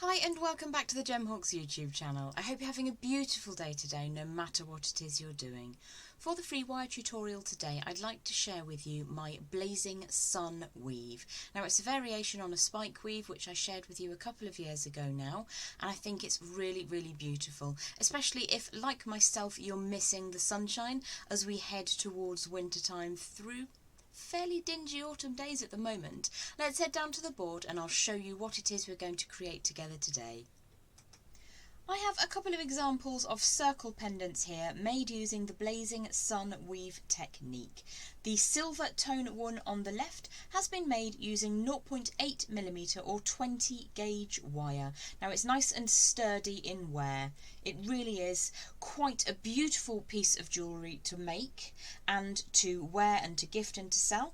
Hi and welcome back to the Gemhawks YouTube channel. I hope you're having a beautiful day today, no matter what it is you're doing. For the free wire tutorial today, I'd like to share with you my Blazing Sun weave. Now it's a variation on a spike weave which I shared with you a couple of years ago now, and I think it's really beautiful, especially if, like myself, you're missing the sunshine as we head towards winter time through fairly dingy autumn days at the moment. Let's head down to the board and I'll show you what it is we're going to create together today. I have a couple of examples of circle pendants here made using the Blazing Sun weave technique. The silver tone one on the left has been made using 0.8mm or 20 gauge wire. Now it's nice and sturdy in wear. It really is quite a beautiful piece of jewellery to make and to wear and to gift and to sell.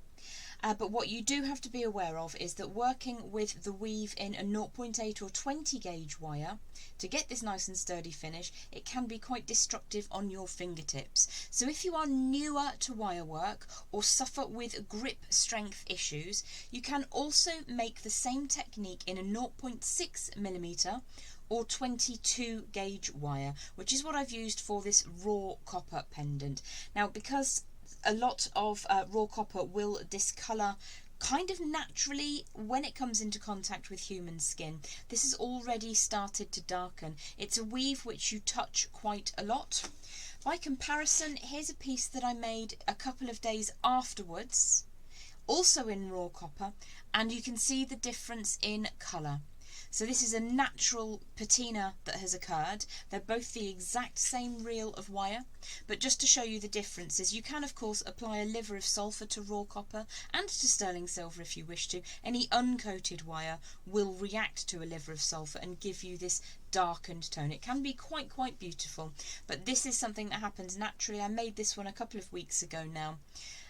But what you do have to be aware of is that working with the weave in a 0.8 or 20 gauge wire to get this nice and sturdy finish, it can be quite destructive on your fingertips. So if you are newer to wire work or suffer with grip strength issues, you can also make the same technique in a 0.6mm or 22 gauge wire, which is what I've used for this raw copper pendant. Now, because a lot of raw copper will discolour kind of naturally when it comes into contact with human skin, this has already started to darken. It's a weave which you touch quite a lot. By comparison, here's a piece that I made a couple of days afterwards, also in raw copper, and you can see the difference in colour. So this is a natural patina that has occurred. They're both the exact same reel of wire, but just to show you the differences, you can of course apply a liver of sulphur to raw copper and to sterling silver if you wish to. Any uncoated wire will react to a liver of sulphur and give you this darkened tone. It can be quite beautiful, but this is something that happens naturally. I made this one a couple of weeks ago now,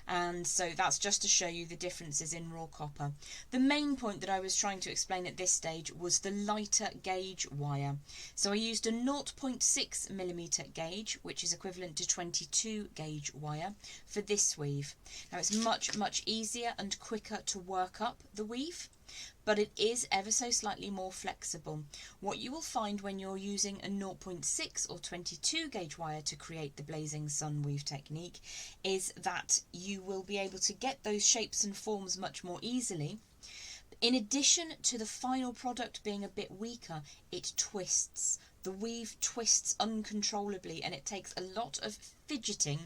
and so that's just to show you the differences in raw copper. The main point that I was trying to explain at this stage was the lighter gauge wire. So I used a 0.6mm gauge, which is equivalent to 22 gauge wire, for this weave. Now it's much easier and quicker to work up the weave, but it is ever so slightly more flexible. What you will find when you're using a 0.6 or 22 gauge wire to create the Blazing Sun weave technique is that you will be able to get those shapes and forms much more easily. In addition to the final product being a bit weaker, it twists. The weave twists uncontrollably and it takes a lot of fidgeting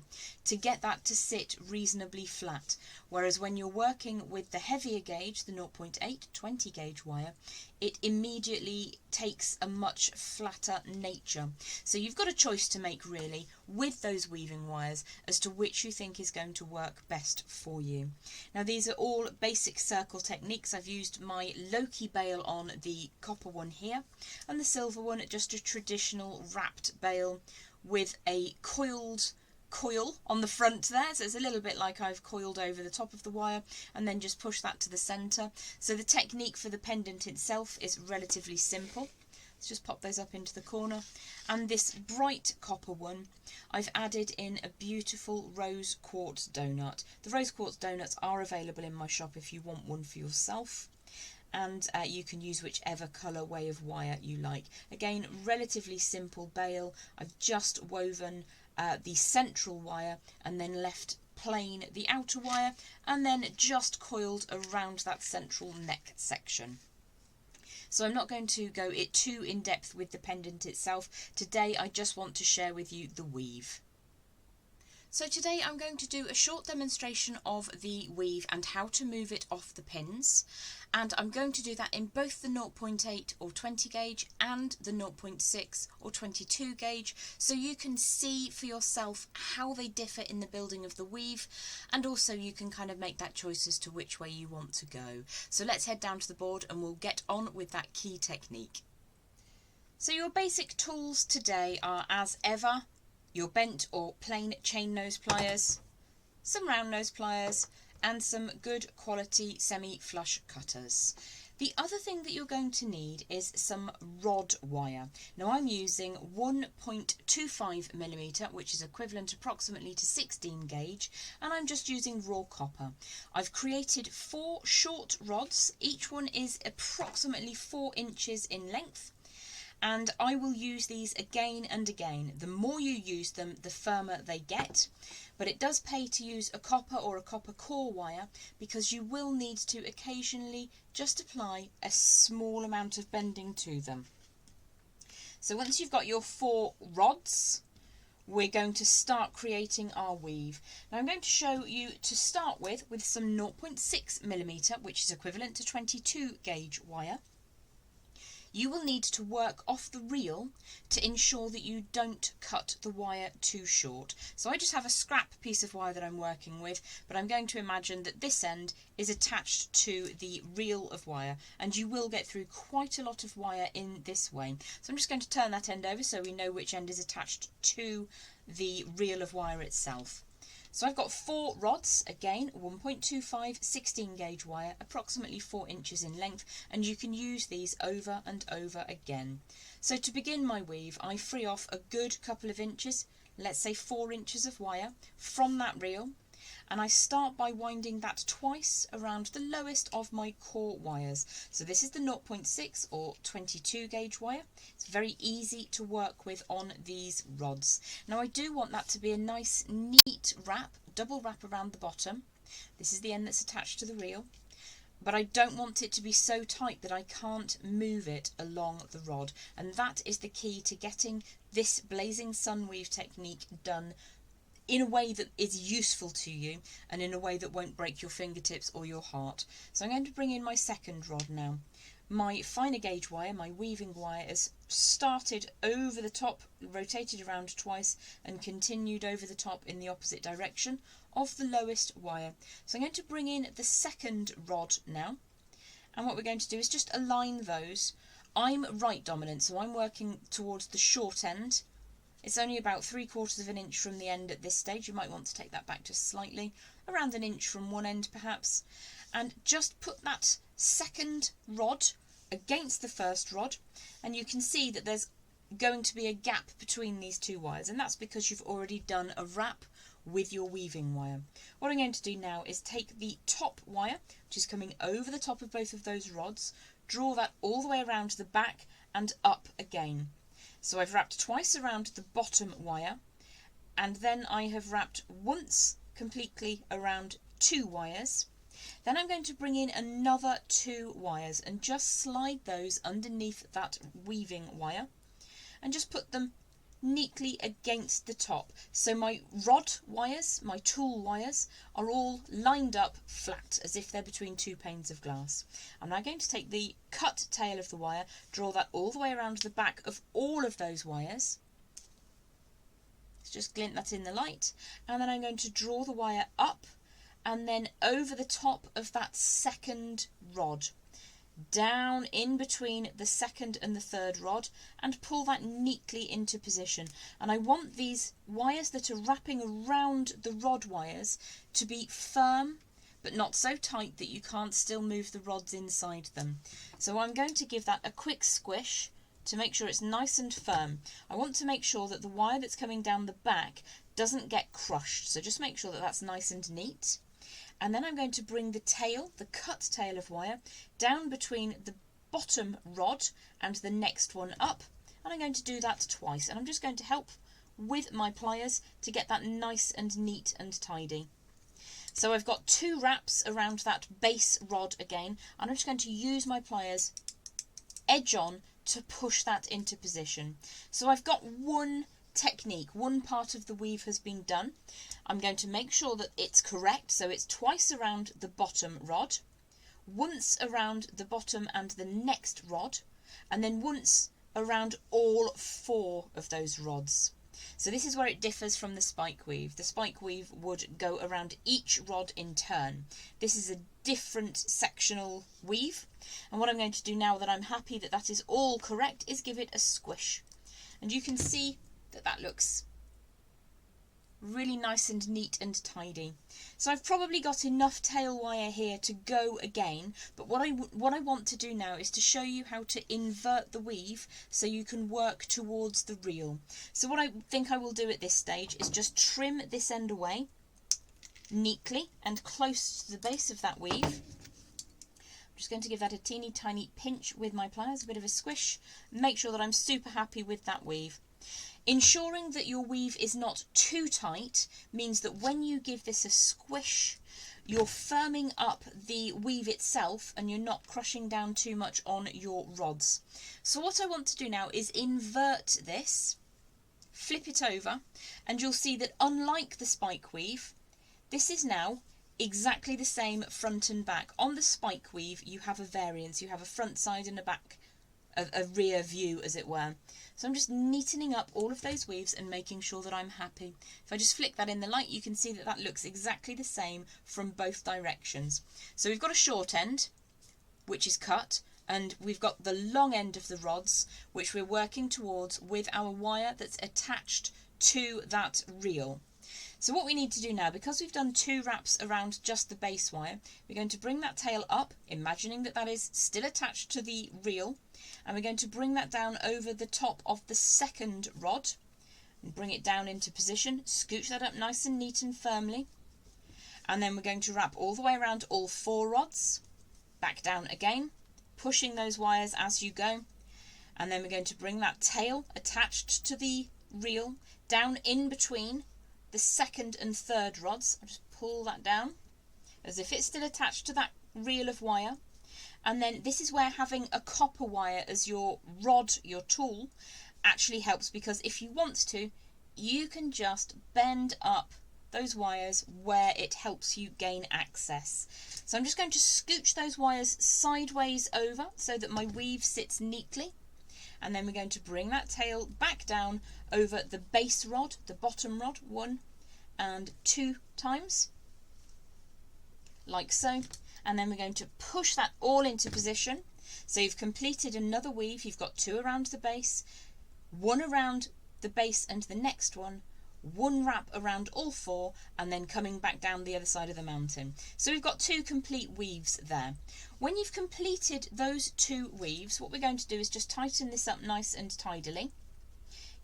to get that to sit reasonably flat. Whereas when you're working with the heavier gauge, the 0.8, 20 gauge wire, it immediately takes a much flatter nature. So you've got a choice to make really with those weaving wires as to which you think is going to work best for you. Now these are all basic circle techniques. I've used my Loki bail on the copper one here and the silver one just a traditional wrapped bail with a coiled coil on the front there, so it's a little bit like I've coiled over the top of the wire and then just push that to the centre. So the technique for the pendant itself is relatively simple. Let's just pop those up into the corner. And this bright copper one, I've added in a beautiful rose quartz donut. The rose quartz donuts are available in my shop if you want one for yourself. And you can use whichever colour way of wire you like. Again, relatively simple bail. I've just woven the central wire and then left plain the outer wire and then just coiled around that central neck section. So I'm not going to go too in depth with the pendant itself. Today I just want to share with you the weave. So today I'm going to do a short demonstration of the weave and how to move it off the pins, and I'm going to do that in both the 0.8 or 20 gauge and the 0.6 or 22 gauge, so you can see for yourself how they differ in the building of the weave, and also you can kind of make that choice as to which way you want to go. So let's head down to the board and we'll get on with that key technique. So your basic tools today are, as ever, your bent or plain chain nose pliers, some round nose pliers, and some good quality semi-flush cutters. The other thing that you're going to need is some rod wire. Now I'm using 1.25mm, which is equivalent approximately to 16 gauge, and I'm just using raw copper. I've created 4 short rods. Each one is approximately 4 inches in length, and I will use these again and again. The more you use them, the firmer they get. But it does pay to use a copper or a copper core wire, because you will need to occasionally just apply a small amount of bending to them. So once you've got your 4 rods, we're going to start creating our weave. Now I'm going to show you to start with some 0.6mm, which is equivalent to 22 gauge wire. You will need to work off the reel to ensure that you don't cut the wire too short. So I just have a scrap piece of wire that I'm working with, but I'm going to imagine that this end is attached to the reel of wire, and you will get through quite a lot of wire in this way. So I'm just going to turn that end over so we know which end is attached to the reel of wire itself. So I've got 4 rods, again 1.25 16 gauge wire, approximately 4 inches in length, and you can use these over and over again. So to begin my weave, I free off a good couple of inches, let's say 4 inches of wire from that reel, and I start by winding that twice around the lowest of my core wires. So this is the 0.6 or 22 gauge wire. It's very easy to work with on these rods. Now I do want that to be a nice neat wrap, double wrap around the bottom. This is the end that's attached to the reel, but I don't want it to be so tight that I can't move it along the rod, and that is the key to getting this blazing sun weave technique done in a way that is useful to you and in a way that won't break your fingertips or your heart. So I'm going to bring in my second rod now. My finer gauge wire, my weaving wire, is started over the top, rotated around twice, and continued over the top in the opposite direction of the lowest wire. So I'm going to bring in the second rod now, and what we're going to do is just align those. I'm right dominant, so I'm working towards the short end. It's only about 3/4 of an inch from the end at this stage. You might want to take that back just slightly, around an inch from one end perhaps, and just put that second rod against the first rod, and you can see that there's going to be a gap between these 2 wires, and that's because you've already done a wrap with your weaving wire. What I'm going to do now is take the top wire, which is coming over the top of both of those rods, draw that all the way around the back and up again. So I've wrapped twice around the bottom wire, and then I have wrapped once completely around 2 wires. Then I'm going to bring in another 2 wires and just slide those underneath that weaving wire and just put them neatly against the top. So my rod wires, my tool wires, are all lined up flat as if they're between 2 panes of glass. I'm now going to take the cut tail of the wire, draw that all the way around the back of all of those wires. Let's just glint that in the light, and then I'm going to draw the wire up and then over the top of that second rod, down in between the second and the third rod, and pull that neatly into position. And I want these wires that are wrapping around the rod wires to be firm but not so tight that you can't still move the rods inside them. So I'm going to give that a quick squish to make sure it's nice and firm. I want to make sure that the wire that's coming down the back doesn't get crushed, so just make sure that that's nice and neat. And then I'm going to bring the tail, the cut tail of wire, down between the bottom rod and the next one up, and I'm going to do that twice, and I'm just going to help with my pliers to get that nice and neat and tidy. So I've got 2 wraps around that base rod again, and I'm just going to use my pliers edge on to push that into position. So I've got one technique, one part of the weave has been done. I'm going to make sure that it's correct, so it's twice around the bottom rod, once around the bottom and the next rod, and then once around all 4 of those rods. So this is where it differs from the spike weave. The spike weave would go around each rod in turn. This is a different sectional weave, and what I'm going to do now that I'm happy that that is all correct is give it a squish, and you can see that that looks really nice and neat and tidy. So I've probably got enough tail wire here to go again, but what I want to do now is to show you how to invert the weave so you can work towards the reel. So what I think I will do at this stage is just trim this end away neatly and close to the base of that weave. I'm just going to give that a teeny tiny pinch with my pliers, a bit of a squish, make sure that I'm super happy with that weave. Ensuring that your weave is not too tight means that when you give this a squish, you're firming up the weave itself and you're not crushing down too much on your rods. So what I want to do now is invert this, flip it over, and you'll see that unlike the spike weave, this is now exactly the same front and back. On the spike weave, you have a variance. You have a front side and a back, a rear view, as it were. So I'm just neatening up all of those weaves and making sure that I'm happy. If I just flick that in the light, you can see that that looks exactly the same from both directions. So we've got a short end, which is cut, and we've got the long end of the rods, which we're working towards with our wire that's attached to that reel. So what we need to do now, because we've done 2 wraps around just the base wire, we're going to bring that tail up, imagining that that is still attached to the reel, and we're going to bring that down over the top of the second rod and bring it down into position, scooch that up nice and neat and firmly, and then we're going to wrap all the way around all 4 rods, back down again, pushing those wires as you go, and then we're going to bring that tail attached to the reel down in between the second and third rods. I'll just pull that down as if it's still attached to that reel of wire. And then this is where having a copper wire as your rod, your tool, actually helps, because if you want to, you can just bend up those wires where it helps you gain access. So I'm just going to scooch those wires sideways over so that my weave sits neatly. And then we're going to bring that tail back down over the base rod, the bottom rod, 1 and 2 times, like so. And then we're going to push that all into position. So you've completed another weave. You've got 2 around the base, 1 around the base and the next one, 1 wrap around all 4, and then coming back down the other side of the mountain. So we've got 2 complete weaves there. When you've completed those 2 weaves, what we're going to do is just tighten this up nice and tidily.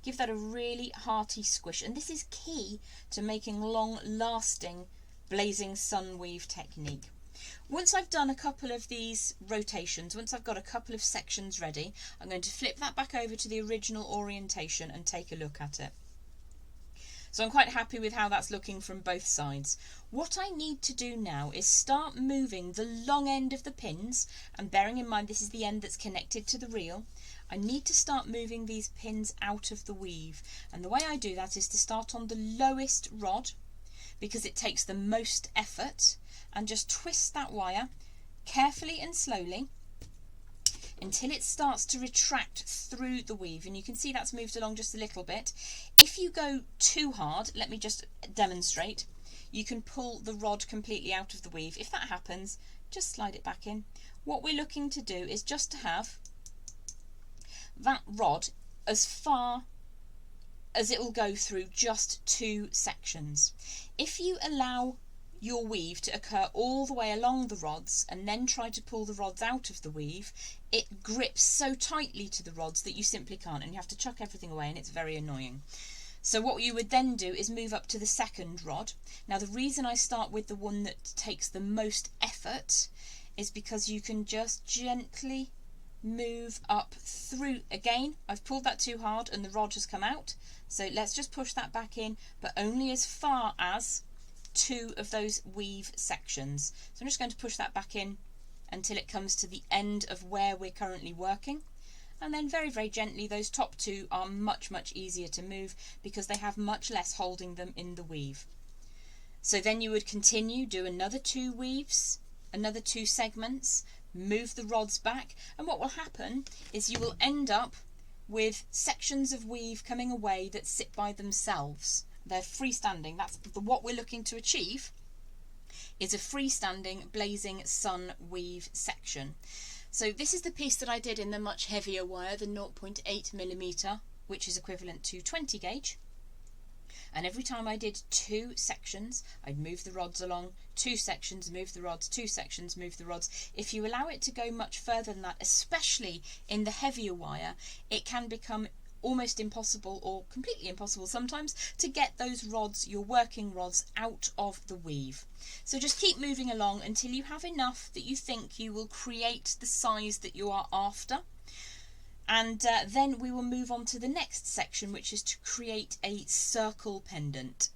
Give that a really hearty squish, and this is key to making long-lasting blazing sun weave technique. Once I've done a couple of these rotations, once I've got a couple of sections ready, I'm going to flip that back over to the original orientation and take a look at it. So I'm quite happy with how that's looking from both sides. What I need to do now is start moving the long end of the pins, and bearing in mind this is the end that's connected to the reel, I need to start moving these pins out of the weave. And the way I do that is to start on the lowest rod, because it takes the most effort, and just twist that wire carefully and slowly until it starts to retract through the weave. And you can see that's moved along just a little bit. If you go too hard, let me just demonstrate, you can pull the rod completely out of the weave. If that happens, just slide it back in. What we're looking to do is just to have that rod as far as it will go through just 2 sections. If you allow your weave to occur all the way along the rods and then try to pull the rods out of the weave, it grips so tightly to the rods that you simply can't, and you have to chuck everything away, and it's very annoying. So what you would then do is move up to the second rod. Now the reason I start with the one that takes the most effort is because you can just gently move up through. Again, I've pulled that too hard and the rod has come out, so let's just push that back in, but only as far as 2 of those weave sections. So I'm just going to push that back in until it comes to the end of where we're currently working, and then very, very gently those top 2 are much, much easier to move because they have much less holding them in the weave. So then you would continue, do another 2 weaves, another 2 segments, move the rods back, and what will happen is you will end up with sections of weave coming away that sit by themselves. They're freestanding. That's what we're looking to achieve, is a freestanding blazing sun weave section. So this is the piece that I did in the much heavier wire, the 0.8mm, which is equivalent to 20 gauge. And every time I did 2 sections, I'd move the rods along, 2 sections, move the rods, 2 sections, move the rods. If you allow it to go much further than that, especially in the heavier wire, it can become almost impossible, or completely impossible sometimes, to get those rods, your working rods, out of the weave. So just keep moving along until you have enough that you think you will create the size that you are after. And then we will move on to the next section, which is to create a circle pendant.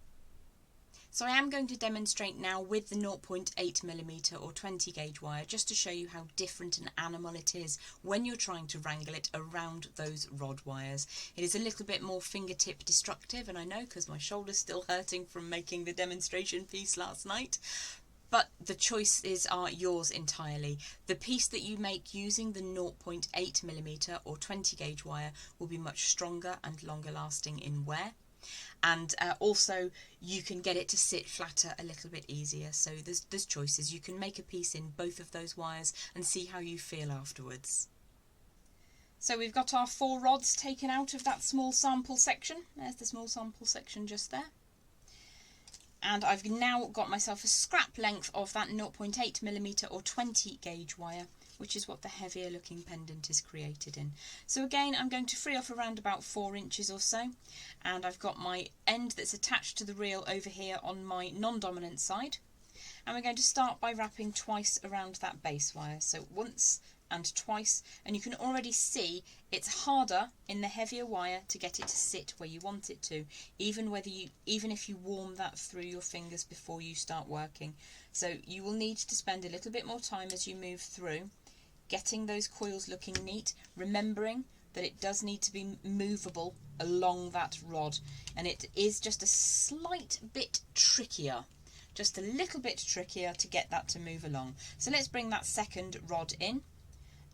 So I am going to demonstrate now with the 0.8mm or 20 gauge wire, just to show you how different an animal it is when you're trying to wrangle it around those rod wires. It is a little bit more fingertip destructive, and I know because my shoulder's still hurting from making the demonstration piece last night. But the choices are yours entirely. The piece that you make using the 0.8mm or 20 gauge wire will be much stronger and longer lasting in wear. And also you can get it to sit flatter a little bit easier. So there's choices. You can make a piece in both of those wires and see how you feel afterwards. So we've got our 4 rods taken out of that small sample section. There's the small sample section just there. And I've now got myself a scrap length of that 0.8mm or 20 gauge wire, which is what the heavier looking pendant is created in. So again, I'm going to free off around about 4 inches or so, and I've got my end that's attached to the reel over here on my non-dominant side. And we're going to start by wrapping twice around that base wire. So once and twice, and you can already see it's harder in the heavier wire to get it to sit where you want it to, even if you warm that through your fingers before you start working. So you will need to spend a little bit more time as you move through, getting those coils looking neat, remembering that it does need to be movable along that rod, and it is just a slight bit trickier. Just a little bit trickier to get that to move along. So let's bring that second rod in.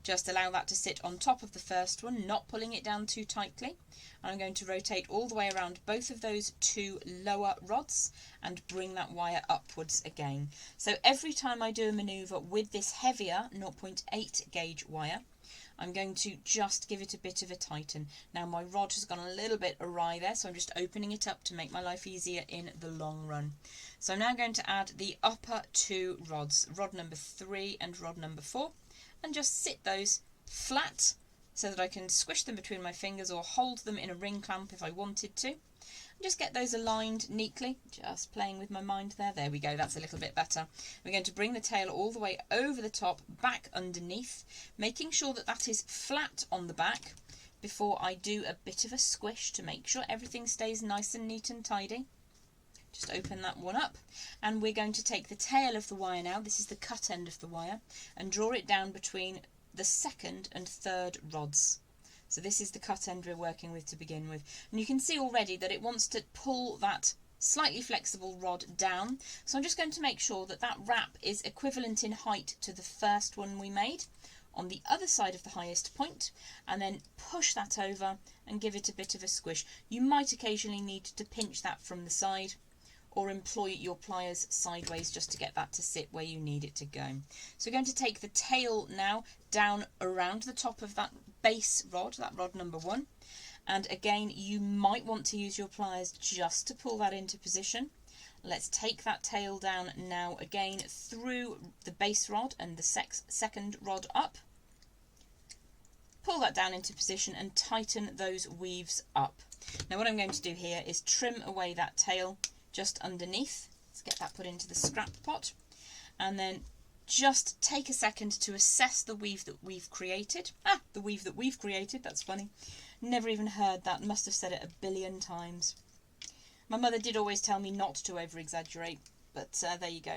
Just allow that to sit on top of the first one, not pulling it down too tightly. And I'm going to rotate all the way around both of those 2 lower rods and bring that wire upwards again. So every time I do a manoeuvre with this heavier 0.8 gauge wire, I'm going to just give it a bit of a tighten. Now my rod has gone a little bit awry there, so I'm just opening it up to make my life easier in the long run. So I'm now going to add the upper 2 rods, rod number 3 and rod number 4. And just sit those flat so that I can squish them between my fingers or hold them in a ring clamp if I wanted to. And just get those aligned neatly, just playing with my mind there. There we go, that's a little bit better. We're going to bring the tail all the way over the top, back underneath, making sure that that is flat on the back before I do a bit of a squish to make sure everything stays nice and neat and tidy. Just open that one up, and we're going to take the tail of the wire now, this is the cut end of the wire, and draw it down between the 2nd and 3rd rods. So this is the cut end we're working with to begin with. And you can see already that it wants to pull that slightly flexible rod down. So I'm just going to make sure that that wrap is equivalent in height to the first one we made on the other side of the highest point, and then push that over and give it a bit of a squish. You might occasionally need to pinch that from the side, or employ your pliers sideways just to get that to sit where you need it to go. So we're going to take the tail now down around the top of that base rod, that rod number 1. And again, you might want to use your pliers just to pull that into position. Let's take that tail down now again through the base rod and the 2nd rod up. Pull that down into position and tighten those weaves up. Now what I'm going to do here is trim away that tail just underneath. Let's get that put into the scrap pot, and then just take a second to assess the weave that we've created. The weave that we've created, that's funny. Never even heard that, must have said it a billion times. My mother did always tell me not to over exaggerate, but there you go,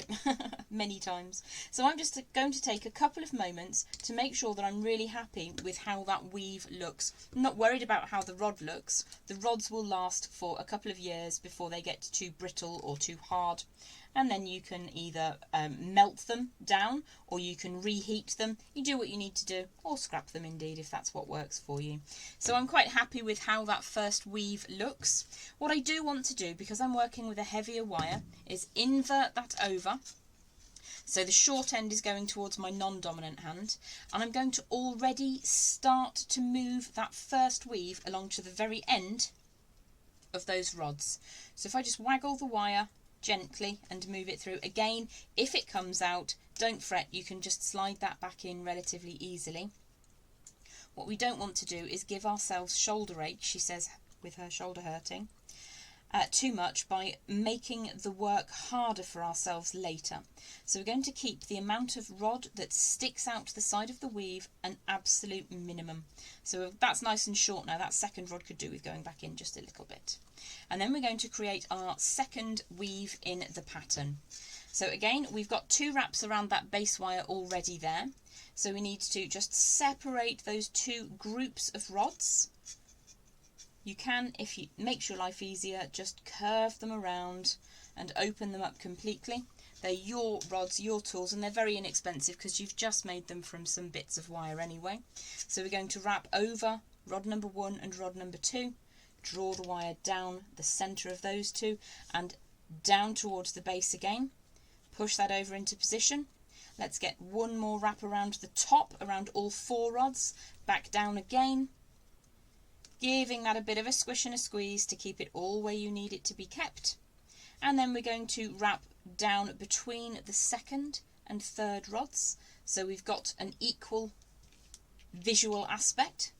many times. So I'm just going to take a couple of moments to make sure that I'm really happy with how that weave looks. I'm not worried about how the rod looks. The rods will last for a couple of years before they get too brittle or too hard. And then you can either melt them down, or you can reheat them. You do what you need to do, or scrap them indeed if that's what works for you. So I'm quite happy with how that first weave looks. What I do want to do, because I'm working with a heavier wire, is invert that over. So the short end is going towards my non-dominant hand, and I'm going to already start to move that first weave along to the very end of those rods. So if I just waggle the wire gently and move it through, again, if it comes out, don't fret, you can just slide that back in relatively easily. What we don't want to do is give ourselves shoulder ache, she says, with her shoulder hurting, too much by making the work harder for ourselves later. So we're going to keep the amount of rod that sticks out to the side of the weave an absolute minimum. So that's nice and short now. That second rod could do with going back in just a little bit. And then we're going to create our second weave in the pattern. So again, we've got 2 wraps around that base wire already there. So we need to just separate those 2 groups of rods. You can, if it makes your life easier, just curve them around and open them up completely. They're your rods, your tools, and they're very inexpensive because you've just made them from some bits of wire anyway. So we're going to wrap over rod number 1 and rod number 2, draw the wire down the centre of those 2 and down towards the base again. Push that over into position. Let's get one more wrap around the top, around all 4 rods, back down again, giving that a bit of a squish and a squeeze to keep it all where you need it to be kept. And then we're going to wrap down between the second and third rods, so we've got an equal visual aspect.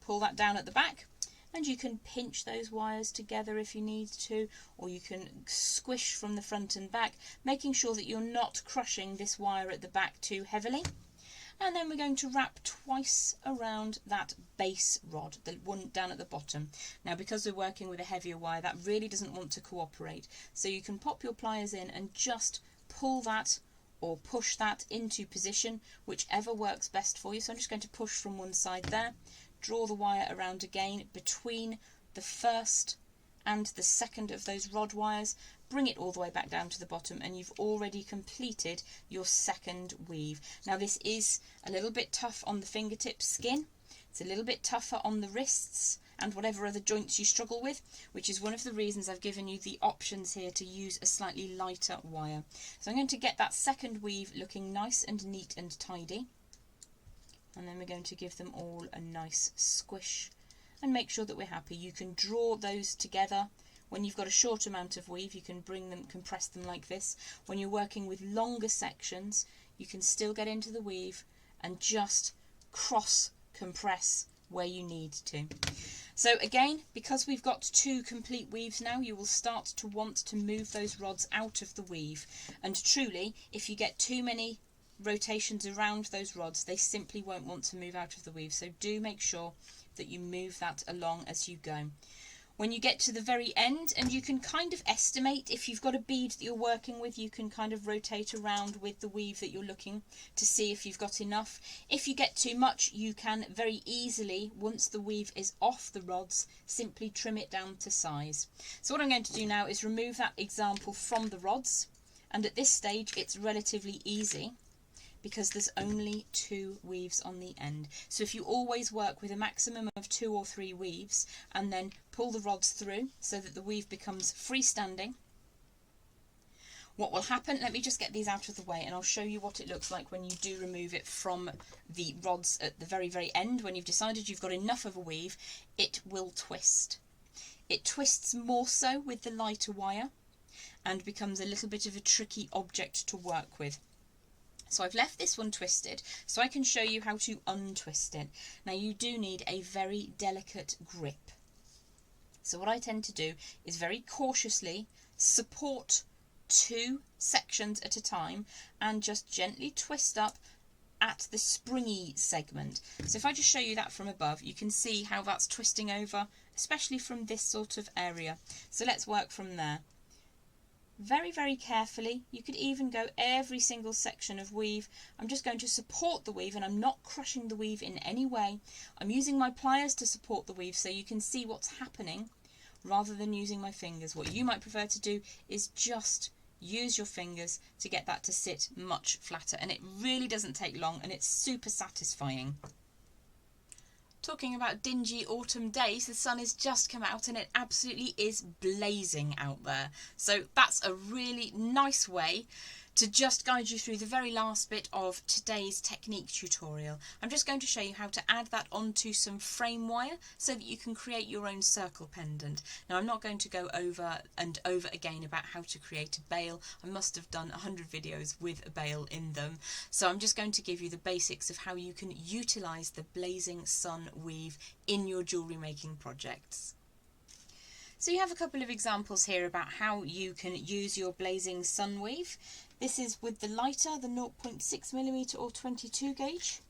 Pull that down at the back, and you can pinch those wires together if you need to, or you can squish from the front and back, making sure that you're not crushing this wire at the back too heavily. And then we're going to wrap twice around that base rod, the one down at the bottom. Now, because we're working with a heavier wire, that really doesn't want to cooperate. So you can pop your pliers in and just pull that or push that into position, whichever works best for you. So I'm just going to push from one side there, draw the wire around again between the first and the second of those rod wires, bring it all the way back down to the bottom, and you've already completed your second weave. Now this is a little bit tough on the fingertip skin, it's a little bit tougher on the wrists and whatever other joints you struggle with, which is one of the reasons I've given you the options here to use a slightly lighter wire. So I'm going to get that second weave looking nice and neat and tidy, and then we're going to give them all a nice squish and make sure that we're happy. You can draw those together. When you've got a short amount of weave, you can bring them, compress them like this. When you're working with longer sections, you can still get into the weave and just cross compress where you need to. So again, because we've got 2 complete weaves now, you will start to want to move those rods out of the weave. And truly, if you get too many rotations around those rods, they simply won't want to move out of the weave. So do make sure that you move that along as you go. When you get to the very end, and you can kind of estimate, if you've got a bead that you're working with, you can kind of rotate around with the weave that you're looking to see if you've got enough. If you get too much, you can very easily, once the weave is off the rods, simply trim it down to size. So what I'm going to do now is remove that example from the rods, and at this stage it's relatively easy because there's only 2 weaves on the end. So if you always work with a maximum of 2 or 3 weaves and then pull the rods through so that the weave becomes freestanding, what will happen, let me just get these out of the way and I'll show you what it looks like when you do remove it from the rods at the very, very end. When you've decided you've got enough of a weave, it will twist. It twists more so with the lighter wire and becomes a little bit of a tricky object to work with. So I've left this one twisted so I can show you how to untwist it. Now you do need a very delicate grip. So what I tend to do is very cautiously support 2 sections at a time and just gently twist up at the springy segment. So if I just show you that from above, you can see how that's twisting over, especially from this sort of area. So let's work from there. Very, very carefully. You could even go every single section of weave. I'm just going to support the weave and I'm not crushing the weave in any way. I'm using my pliers to support the weave so you can see what's happening rather than using my fingers. What you might prefer to do is just use your fingers to get that to sit much flatter, and it really doesn't take long and it's super satisfying. Talking about dingy autumn days, the sun has just come out and it absolutely is blazing out there. So that's a really nice way To just guide you through the very last bit of today's technique tutorial, I'm just going to show you how to add that onto some frame wire so that you can create your own circle pendant. Now, I'm not going to go over and over again about how to create a bail. I must have done 100 videos with a bail in them. So I'm just going to give you the basics of how you can utilise the blazing sun weave in your jewellery making projects. So you have a couple of examples here about how you can use your blazing sun weave. This is with the lighter, the 0.6mm or 22 gauge.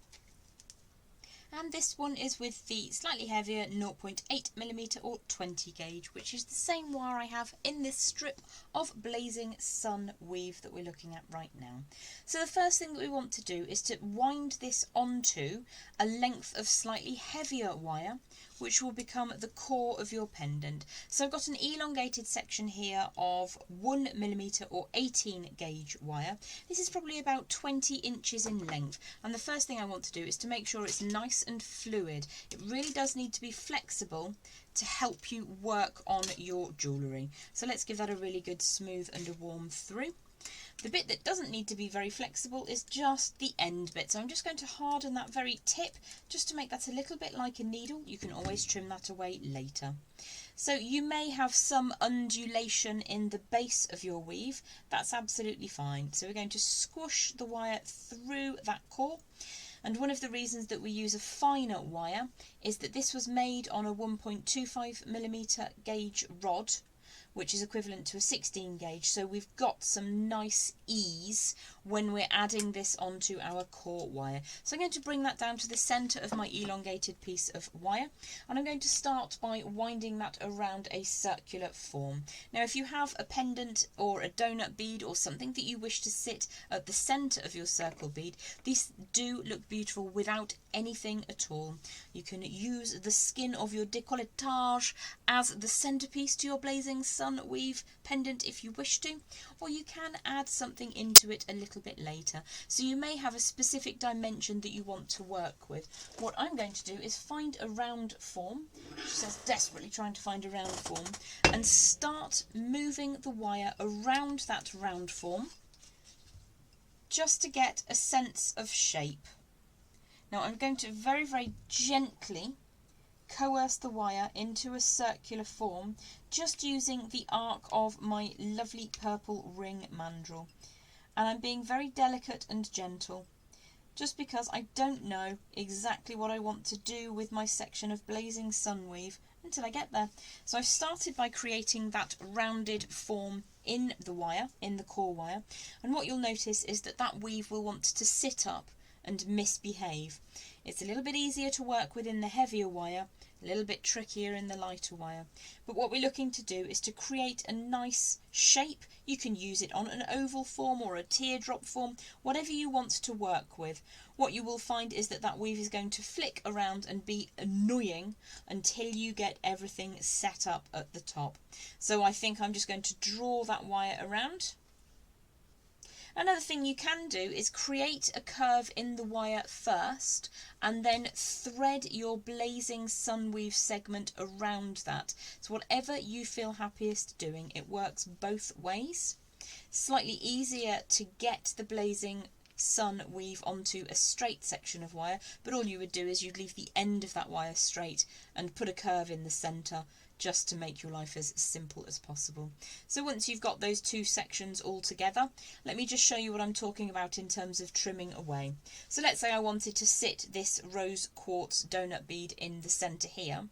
And this one is with the slightly heavier 0.8mm or 20 gauge, which is the same wire I have in this strip of blazing sun weave that we're looking at right now. So the first thing that we want to do is to wind this onto a length of slightly heavier wire, which will become the core of your pendant. So I've got an elongated section here of 1mm or 18 gauge wire. This is probably about 20 inches in length, and the first thing I want to do is to make sure it's nice and fluid. It really does need to be flexible to help you work on your jewellery. So let's give that a really good smooth and a warm through. The bit that doesn't need to be very flexible is just the end bit. So I'm just going to harden that very tip just to make that a little bit like a needle. You can always trim that away later. So you may have some undulation in the base of your weave. That's absolutely fine. So we're going to squish the wire through that core. And one of the reasons that we use a finer wire is that this was made on a 1.25mm gauge rod, which is equivalent to a 16 gauge. So we've got some nice ease when we're adding this onto our core wire. So I'm going to bring that down to the centre of my elongated piece of wire, and I'm going to start by winding that around a circular form. Now, if you have a pendant or a donut bead or something that you wish to sit at the centre of your circle bead, these do look beautiful without anything at all. You can use the skin of your décolletage as the centrepiece to your blazing sun weave pendant if you wish to, or you can add something into it a little bit later. So you may have a specific dimension that you want to work with. What I'm going to do is find a round form, which says desperately trying to find a round form, and start moving the wire around that round form just to get a sense of shape. Now I'm going to very, very gently coerce the wire into a circular form, just using the arc of my lovely purple ring mandrel. And I'm being very delicate and gentle, just because I don't know exactly what I want to do with my section of blazing sun weave until I get there. So I've started by creating that rounded form in the wire, in the core wire, and what you'll notice is that that weave will want to sit up and misbehave. It's a little bit easier to work with in the heavier wire, a little bit trickier in the lighter wire. But what we're looking to do is to create a nice shape. You can use it on an oval form or a teardrop form, whatever you want to work with. What you will find is that that weave is going to flick around and be annoying until you get everything set up at the top. So I think I'm just going to draw that wire around. Another thing you can do is create a curve in the wire first and then thread your blazing sun weave segment around that. So whatever you feel happiest doing, it works both ways. Slightly easier to get the blazing sun weave onto a straight section of wire, but all you would do is you'd leave the end of that wire straight and put a curve in the centre, just to make your life as simple as possible. So once you've got those two sections all together, let me just show you what I'm talking about in terms of trimming away. So let's say I wanted to sit this rose quartz donut bead in the centre here,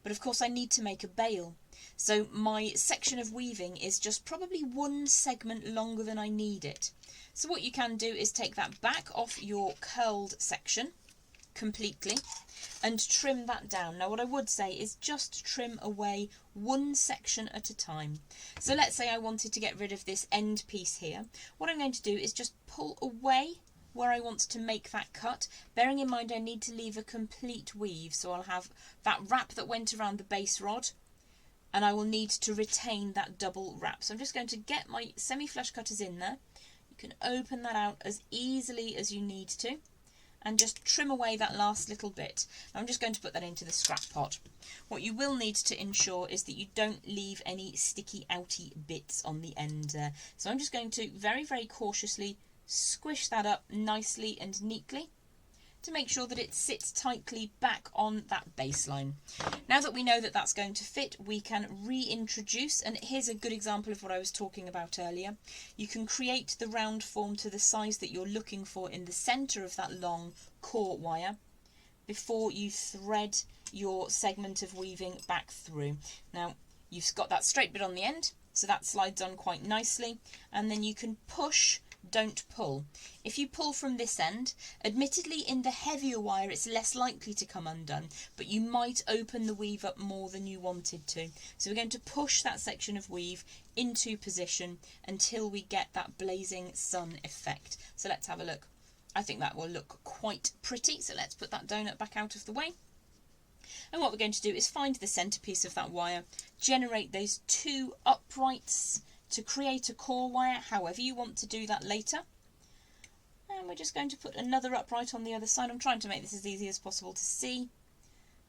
but of course I need to make a bail. So my section of weaving is just probably one segment longer than I need it. So what you can do is take that back off your curled section completely and trim that down. Now what I would say is just trim away one section at a time. So let's say I wanted to get rid of this end piece here. What I'm going to do is just pull away where I want to make that cut, bearing in mind I need to leave a complete weave. So I'll have that wrap that went around the base rod, and I will need to retain that double wrap. So I'm just going to get my semi-flush cutters in there. You can open that out as easily as you need to, and just trim away that last little bit. I'm just going to put that into the scrap pot. What you will need to ensure is that you don't leave any sticky outy bits on the end there. So I'm just going to very, very cautiously squish that up nicely and neatly to make sure that it sits tightly back on that baseline. Now that we know that that's going to fit, we can reintroduce, and here's a good example of what I was talking about earlier. You can create the round form to the size that you're looking for in the centre of that long core wire before you thread your segment of weaving back through. Now you've got that straight bit on the end, so that slides on quite nicely, and then you can push, don't pull. If you pull from this end, admittedly in the heavier wire it's less likely to come undone, but you might open the weave up more than you wanted to. So we're going to push that section of weave into position until we get that blazing sun effect. So let's have a look. I think that will look quite pretty, so let's put that donut back out of the way. And what we're going to do is find the centerpiece of that wire, generate those two uprights to create a core wire, however you want to do that later. And we're just going to put another upright on the other side. I'm trying to make this as easy as possible to see.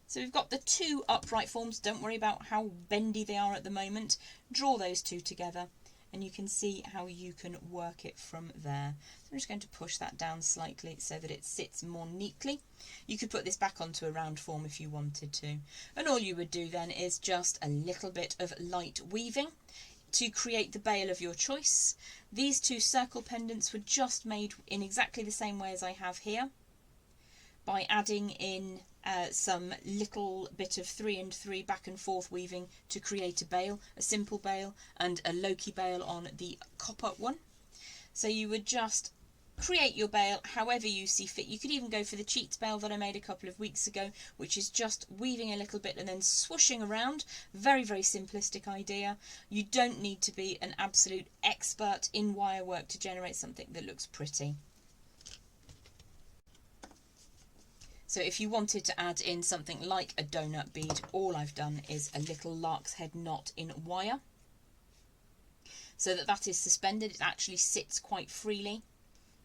So we've got the two upright forms. Don't worry about how bendy they are at the moment. Draw those two together and you can see how you can work it from there. So I'm just going to push that down slightly so that it sits more neatly. You could put this back onto a round form if you wanted to. And all you would do then is just a little bit of light weaving to create the bail of your choice. These two circle pendants were just made in exactly the same way as I have here, by adding in some little bit of 3 and 3 back and forth weaving to create a bail, a simple bail and a Loki bail on the copper one. So you would just create your bail however you see fit. You could even go for the cheats bail that I made a couple of weeks ago, which is just weaving a little bit and then swooshing around. Very, very simplistic idea. You don't need to be an absolute expert in wire work to generate something that looks pretty. So if you wanted to add in something like a donut bead, all I've done is a little lark's head knot in wire, so that that is suspended. It actually sits quite freely,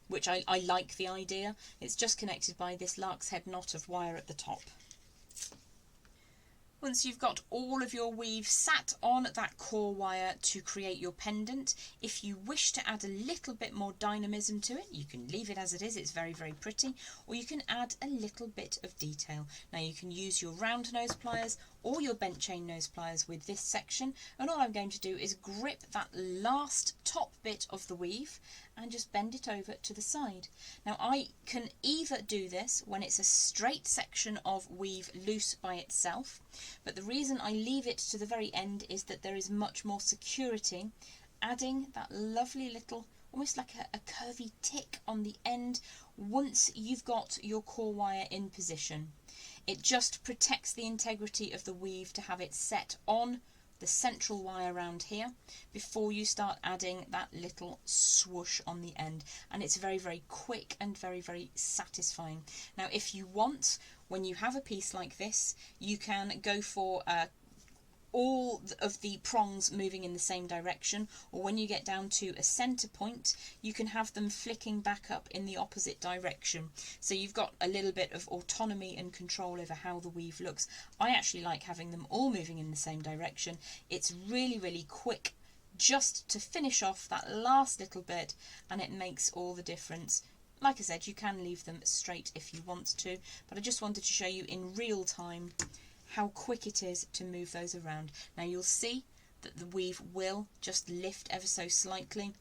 which I like the idea. It's just connected by this lark's head knot of wire at the top. Once you've got all of your weave sat on that core wire to create your pendant, if you wish to add a little bit more dynamism to it, you can leave it as it is. It's very, very pretty. Or you can add a little bit of detail. Now you can use your round nose pliers or your bent chain nose pliers with this section, and all I'm going to do is grip that last top bit of the weave and just bend it over to the side. Now I can either do this when it's a straight section of weave loose by itself, but the reason I leave it to the very end is that there is much more security, adding that lovely little, almost like a curvy tick on the end once you've got your core wire in position. It just protects the integrity of the weave to have it set on the central wire around here before you start adding that little swoosh on the end, and it's very, very quick and very, very satisfying. Now if you want, when you have a piece like this, you can go for all of the prongs moving in the same direction, or when you get down to a center point, you can have them flicking back up in the opposite direction. So you've got a little bit of autonomy and control over how the weave looks. I actually like having them all moving in the same direction. It's really, really quick just to finish off that last little bit, and it makes all the difference. Like I said, you can leave them straight if you want to, but I just wanted to show you in real time how quick it is to move those around. Now you'll see that the weave will just lift ever so slightly.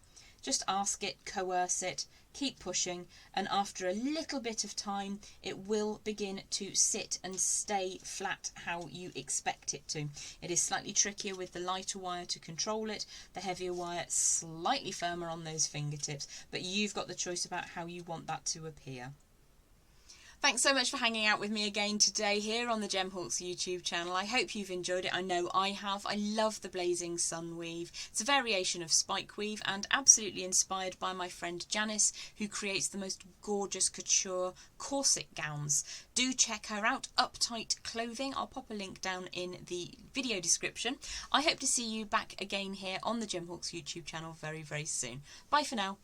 Just ask it, coerce it, keep pushing, and after a little bit of time it will begin to sit and stay flat how you expect it to. It is slightly trickier with the lighter wire to control it, the heavier wire slightly firmer on those fingertips, but you've got the choice about how you want that to appear. Thanks so much for hanging out with me again today here on the Gemhawks YouTube channel. I hope you've enjoyed it. I know I have. I love the blazing sun weave. It's a variation of spike weave and absolutely inspired by my friend Janice, who creates the most gorgeous couture corset gowns. Do check her out, Uptight Clothing. I'll pop a link down in the video description. I hope to see you back again here on the Gemhawks YouTube channel very, very soon. Bye for now.